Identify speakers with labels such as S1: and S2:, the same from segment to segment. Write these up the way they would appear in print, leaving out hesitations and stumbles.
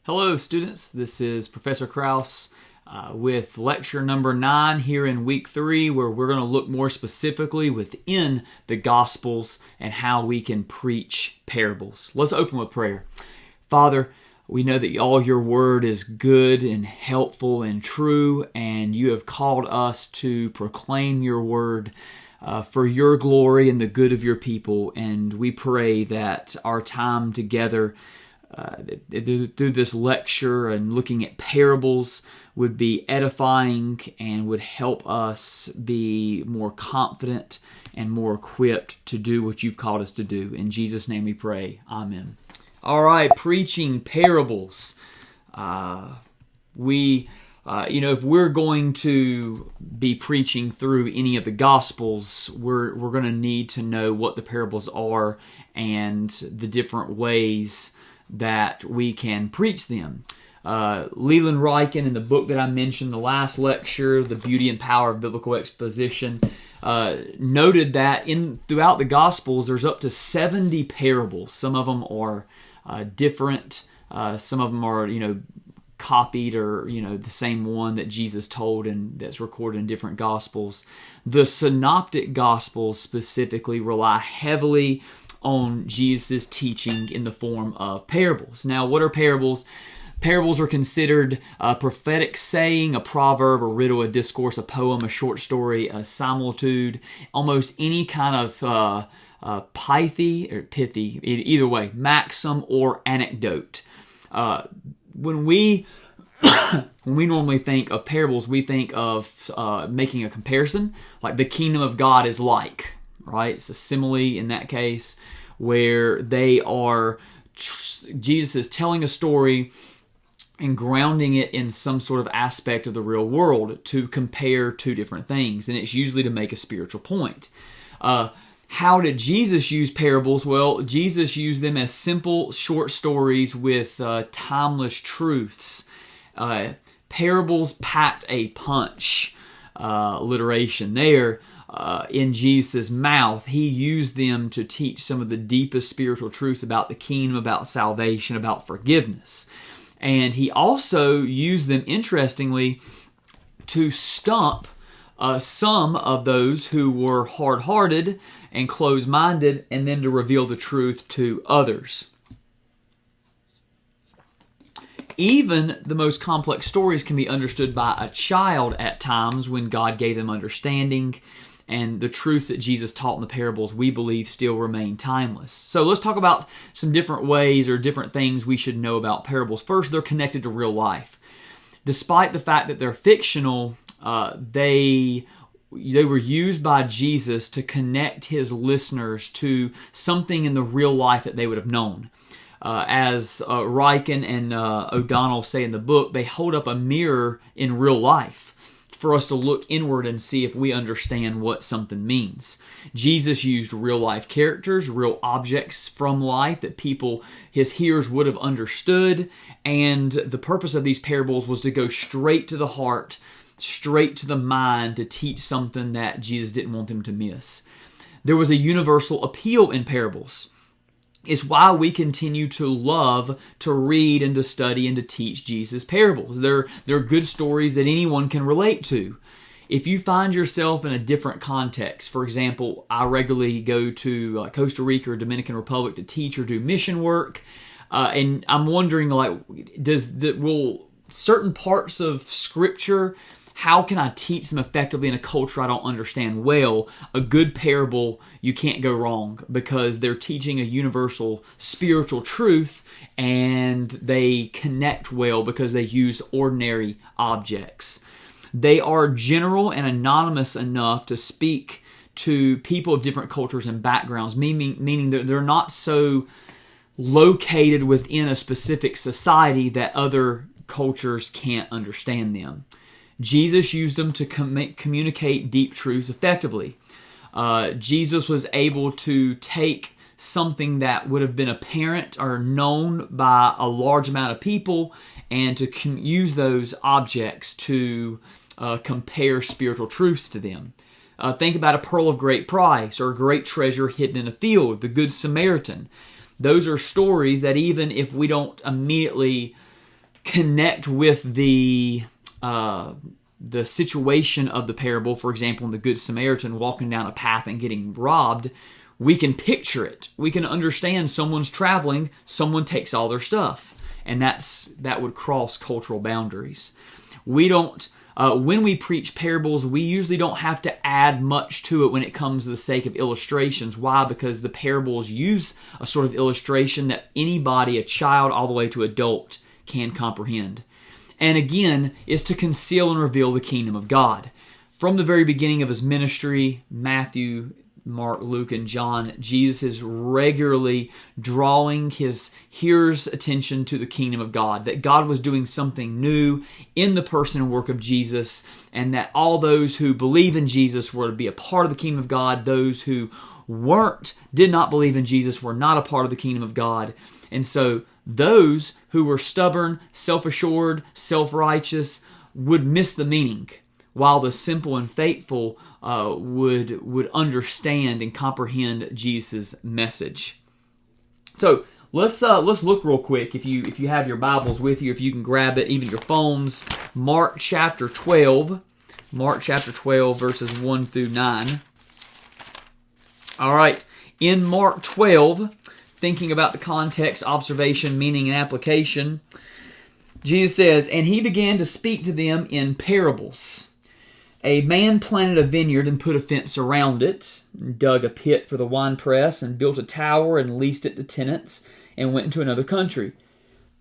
S1: Hello students, this is Professor Kraus with lecture number 9 here in week 3, where we're going to look more specifically within the Gospels and how we can preach parables. Let's open with prayer. Father, we know that all your word is good and helpful and true, and you have called us to proclaim your word for your glory and the good of your people. And we pray that our time together through this lecture and looking at parables would be edifying and would help us be more confident and more equipped to do what you've called us to do. In Jesus' name we pray. Amen. All right, preaching parables. If we're going to be preaching through any of the Gospels, we're going to need to know what the parables are and the different ways that we can preach them. Leland Ryken, in the book that I mentioned the last lecture, The Beauty and Power of Biblical Exposition, noted that throughout the Gospels there's up to 70 parables. Some of them are different. Some of them are, copied or, the same one that Jesus told and that's recorded in different Gospels. The Synoptic Gospels specifically rely heavily on Jesus' teaching in the form of parables. Now, what are parables? Parables are considered a prophetic saying, a proverb, a riddle, a discourse, a poem, a short story, a similitude, almost any kind of pithy, either way, maxim or anecdote. When we normally think of parables, we think of making a comparison, like the kingdom of God is like, right? It's a simile in that case, where Jesus is telling a story and grounding it in some sort of aspect of the real world to compare two different things, and it's usually to make a spiritual point. How did Jesus use parables? Well, Jesus used them as simple, short stories with timeless truths. Parables packed a punch, alliteration there. In Jesus' mouth, he used them to teach some of the deepest spiritual truths about the kingdom, about salvation, about forgiveness. And he also used them, interestingly, to stump some of those who were hard-hearted and closed-minded, and then to reveal the truth to others. Even the most complex stories can be understood by a child at times when God gave them understanding, and the truths that Jesus taught in the parables, we believe, still remain timeless. So let's talk about some different ways or different things we should know about parables. First, they're connected to real life. Despite the fact that they're fictional, they were used by Jesus to connect his listeners to something in the real life that they would have known. As Ryken and O'Donnell say in the book, they hold up a mirror in real life for us to look inward and see if we understand what something means. Jesus used real life characters, real objects from life that his hearers would have understood, and the purpose of these parables was to go straight to the heart, straight to the mind, to teach something that Jesus didn't want them to miss. There was a universal appeal in parables. It's why we continue to love to read and to study and to teach Jesus' parables. They're good stories that anyone can relate to. If you find yourself in a different context, for example, I regularly go to Costa Rica or Dominican Republic to teach or do mission work, and I'm wondering, will certain parts of Scripture, how can I teach them effectively in a culture I don't understand well? A good parable, you can't go wrong because they're teaching a universal spiritual truth, and they connect well because they use ordinary objects. They are general and anonymous enough to speak to people of different cultures and backgrounds, meaning that they're not so located within a specific society that other cultures can't understand them. Jesus used them to communicate deep truths effectively. Jesus was able to take something that would have been apparent or known by a large amount of people and to use those objects to compare spiritual truths to them. Think about a pearl of great price or a great treasure hidden in a field, the Good Samaritan. Those are stories that even if we don't immediately connect with the situation of the parable, for example, in the Good Samaritan walking down a path and getting robbed, we can picture it. We can understand someone's traveling, someone takes all their stuff, and that would cross cultural boundaries. We don't. When we preach parables, we usually don't have to add much to it when it comes to the sake of illustrations. Why? Because the parables use a sort of illustration that anybody, a child all the way to adult, can comprehend. And again, is to conceal and reveal the kingdom of God. From the very beginning of his ministry, Matthew, Mark, Luke, and John, Jesus is regularly drawing his hearers' attention to the kingdom of God, that God was doing something new in the person and work of Jesus, and that all those who believe in Jesus were to be a part of the kingdom of God. Those who did not believe in Jesus, were not a part of the kingdom of God. And so those who were stubborn, self-assured, self-righteous would miss the meaning, while the simple and faithful would understand and comprehend Jesus' message. So let's look real quick. If you have your Bibles with you, if you can grab it, even your phones. Mark chapter 12, verses 1 through 9. All right, in Mark 12, thinking about the context, observation, meaning, and application, Jesus says, "And he began to speak to them in parables. A man planted a vineyard and put a fence around it, dug a pit for the winepress, and built a tower and leased it to tenants, and went into another country.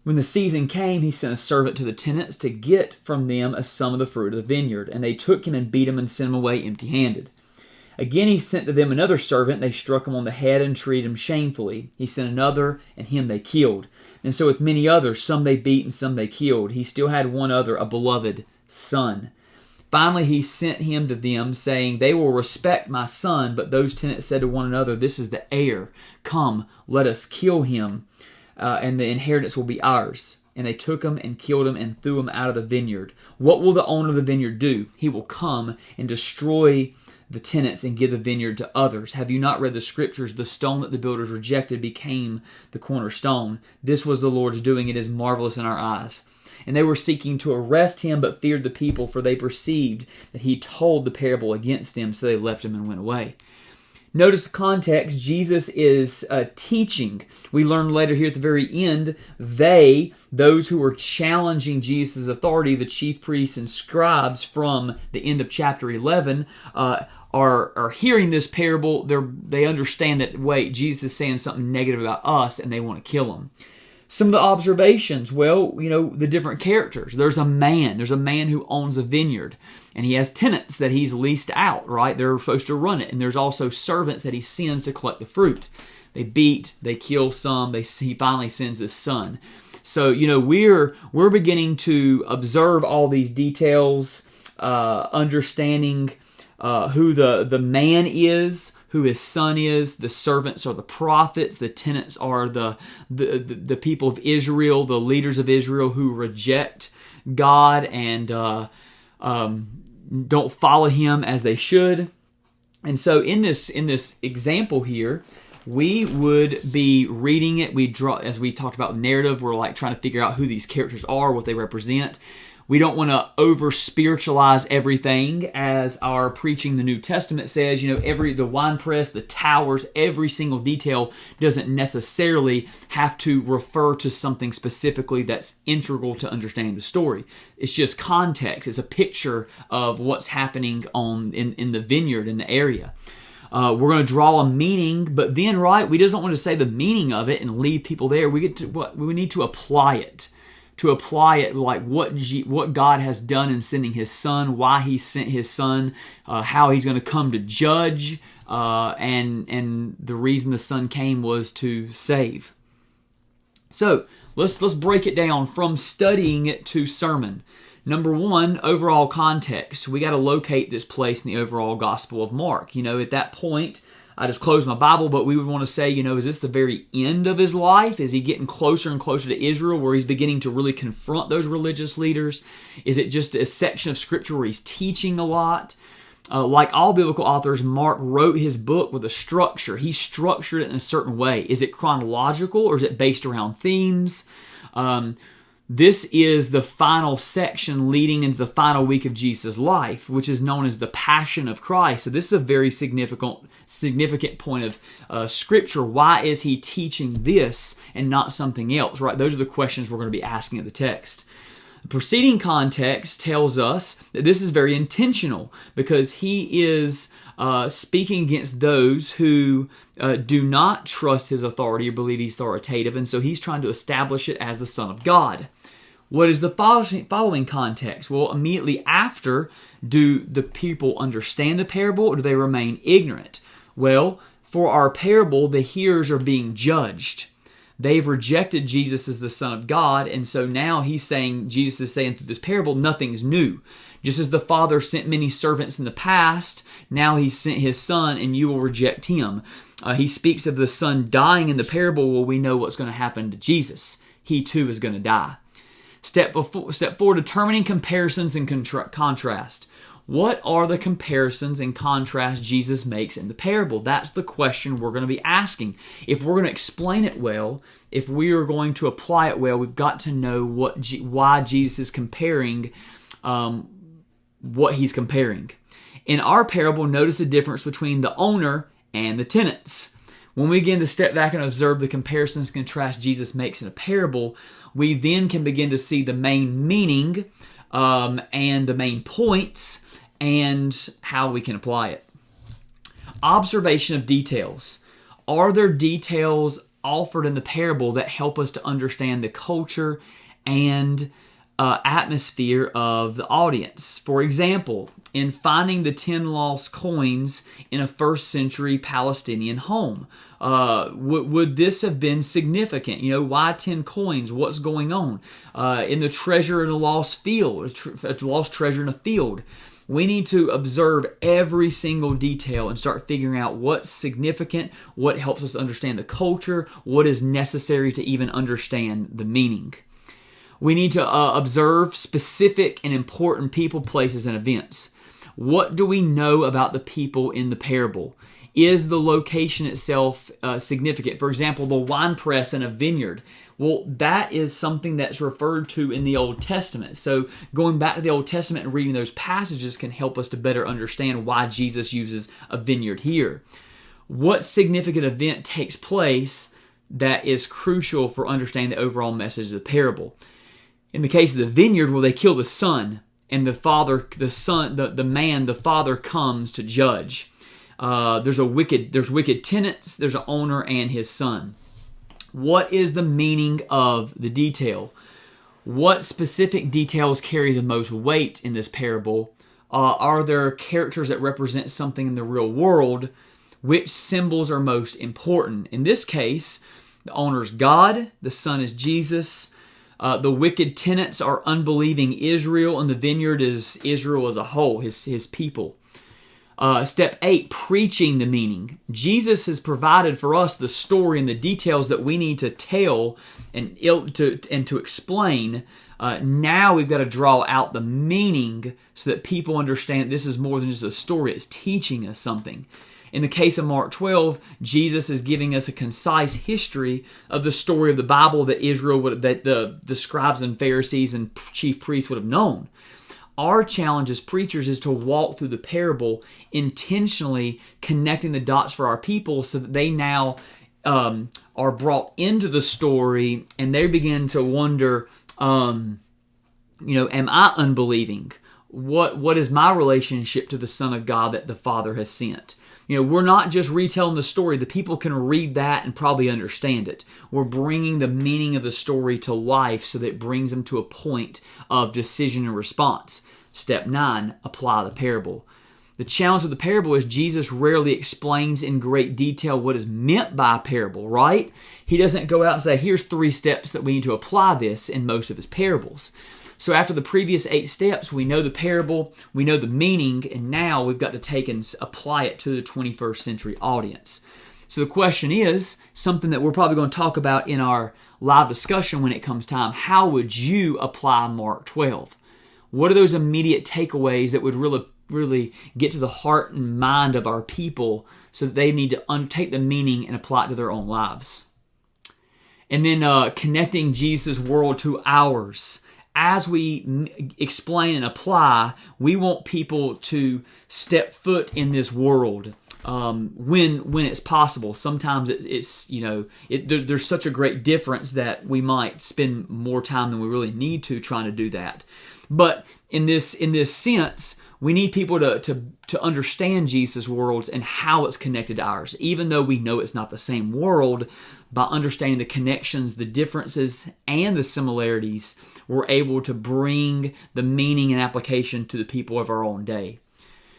S1: When the season came, he sent a servant to the tenants to get from them a sum of the fruit of the vineyard. And they took him and beat him and sent him away empty-handed. Again he sent to them another servant. They struck him on the head and treated him shamefully. He sent another, and him they killed. And so with many others, some they beat and some they killed. He still had one other, a beloved son. Finally, he sent him to them, saying, They will respect my son. But those tenants said to one another, This is the heir. Come, let us kill him, and the inheritance will be ours. And they took him and killed him and threw him out of the vineyard. What will the owner of the vineyard do? He will come and destroy the tenants and give the vineyard to others. Have you not read the scriptures? The stone that the builders rejected became the cornerstone. This was the Lord's doing. It is marvelous in our eyes. And they were seeking to arrest him, but feared the people, for they perceived that he told the parable against them, so they left him and went away." Notice the context. Jesus is teaching. We learn later here at the very end, those who were challenging Jesus' authority, the chief priests and scribes from the end of chapter 11, are hearing this parable. They understand that, wait, Jesus is saying something negative about us, and they want to kill him. Some of the observations, the different characters. There's a man who owns a vineyard, and he has tenants that he's leased out, right? They're supposed to run it. And there's also servants that he sends to collect the fruit. They beat, they kill some, he finally sends his son. So, we're beginning to observe all these details, understanding who the man is, who his son is. The servants are the prophets. The tenants are the people of Israel, the leaders of Israel who reject God and don't follow him as they should. And so in this example here, we would be reading it. As we talked about narrative, we're like trying to figure out who these characters are, what they represent. We don't want to over-spiritualize everything, as our Preaching the New Testament says. The winepress, the towers, every single detail doesn't necessarily have to refer to something specifically that's integral to understanding the story. It's just context. It's a picture of what's happening in the vineyard, in the area. We're going to draw a meaning, but then, we just don't want to say the meaning of it and leave people there. We need to apply it. To apply it, like what God has done in sending His Son, why He sent His Son, how He's going to come to judge, and the reason the Son came was to save. So let's break it down from studying it to sermon. Number one, overall context. We got to locate this place in the overall Gospel of Mark. At that point, I just closed my Bible, but we would want to say, is this the very end of his life? Is he getting closer and closer to Israel, where he's beginning to really confront those religious leaders? Is it just a section of Scripture where he's teaching a lot? Like all biblical authors, Mark wrote his book with a structure. He structured it in a certain way. Is it chronological, or is it based around themes? This is the final section leading into the final week of Jesus' life, which is known as the Passion of Christ. So this is a very significant point of Scripture. Why is he teaching this and not something else? Right? Those are the questions we're going to be asking at the text. The preceding context tells us that this is very intentional because he is speaking against those who do not trust his authority or believe he's authoritative, and so he's trying to establish it as the Son of God. What is the following context? Well, immediately after, do the people understand the parable or do they remain ignorant? Well, for our parable, the hearers are being judged. They've rejected Jesus as the Son of God, and so now Jesus is saying through this parable, nothing's new. Just as the Father sent many servants in the past, now he sent his Son, and you will reject him. He speaks of the Son dying in the parable. Well, we know what's going to happen to Jesus. He too is going to die. Step 4, determining comparisons and contrast. What are the comparisons and contrasts Jesus makes in the parable? That's the question we're going to be asking. If we're going to explain it well, if we are going to apply it well, we've got to know why Jesus is comparing what he's comparing. In our parable, notice the difference between the owner and the tenants. When we begin to step back and observe the comparisons and contrasts Jesus makes in a parable, we then can begin to see the main meaning and the main points and how we can apply it. Observation of details. Are there details offered in the parable that help us to understand the culture and atmosphere of the audience? For example, in finding the 10 lost coins in a first century Palestinian home, would this have been significant? Why 10 coins? What's going on? In the treasure in a lost field, lost treasure in a field. We need to observe every single detail and start figuring out what's significant, what helps us understand the culture, what is necessary to even understand the meaning. We need to observe specific and important people, places, and events. What do we know about the people in the parable? Is the location itself significant? For example, the winepress in a vineyard. Well, that is something that's referred to in the Old Testament. So going back to the Old Testament and reading those passages can help us to better understand why Jesus uses a vineyard here. What significant event takes place that is crucial for understanding the overall message of the parable? In the case of the vineyard, well, they kill the son, and the father comes to judge. There's wicked tenants, there's an owner and his son. What is the meaning of the detail? What specific details carry the most weight in this parable? Are there characters that represent something in the real world? Which symbols are most important? In this case, the owner is God, the son is Jesus, the wicked tenants are unbelieving Israel, and the vineyard is Israel as a whole, his people. Step 8, preaching the meaning. Jesus has provided for us the story and the details that we need to tell and to explain. Now we've got to draw out the meaning so that people understand this is more than just a story. It's teaching us something. In the case of Mark 12, Jesus is giving us a concise history of the story of the Bible that that the scribes and Pharisees and chief priests would have known. Our challenge as preachers is to walk through the parable intentionally connecting the dots for our people so that they now are brought into the story and they begin to wonder, am I unbelieving? What is my relationship to the Son of God that the Father has sent? We're not just retelling the story. The people can read that and probably understand it. We're bringing the meaning of the story to life so that it brings them to a point of decision and response. Step 9, apply the parable. The challenge of the parable is Jesus rarely explains in great detail what is meant by a parable, right? He doesn't go out and say, here's 3 steps that we need to apply this in most of his parables. So after the previous 8 steps, we know the parable, we know the meaning, and now we've got to take and apply it to the 21st century audience. So the question is, something that we're probably going to talk about in our live discussion when it comes time, how would you apply Mark 12? What are those immediate takeaways that would really get to the heart and mind of our people so that they need to take the meaning and apply it to their own lives? And then connecting Jesus' world to ours. As we explain and apply, we want people to step foot in this world when it's possible. Sometimes there's such a great difference that we might spend more time than we really need to trying to do that. But in this sense, we need people to understand Jesus' worlds and how it's connected to ours. Even though we know it's not the same world, by understanding the connections, the differences, and the similarities, we're able to bring the meaning and application to the people of our own day.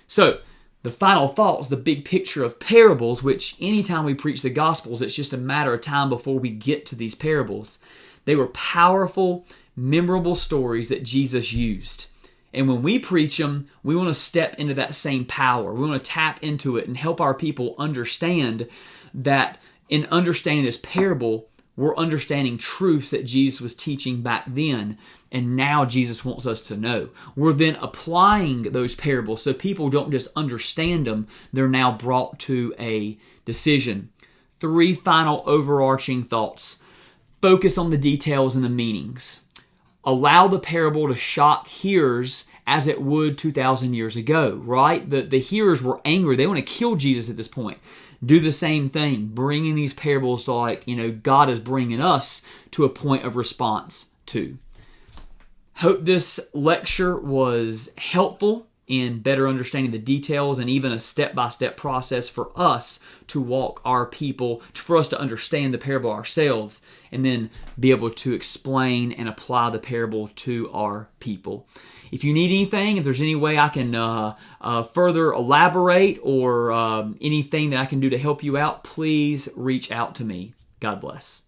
S1: So, the final thoughts, the big picture of parables, which anytime we preach the Gospels, it's just a matter of time before we get to these parables. They were powerful, memorable stories that Jesus used. And when we preach them, we want to step into that same power. We want to tap into it and help our people understand that in understanding this parable, we're understanding truths that Jesus was teaching back then, and now Jesus wants us to know. We're then applying those parables so people don't just understand them, they're now brought to a decision. 3 final overarching thoughts. Focus on the details and the meanings. Allow the parable to shock hearers as it would 2,000 years ago, right? The hearers were angry. They want to kill Jesus at this point. Do the same thing, bringing these parables to God is bringing us to a point of response too. Hope this lecture was helpful in better understanding the details and even a step-by-step process for us to walk our people, for us to understand the parable ourselves, and then be able to explain and apply the parable to our people. If you need anything, if there's any way I can further elaborate or anything that I can do to help you out, please reach out to me. God bless.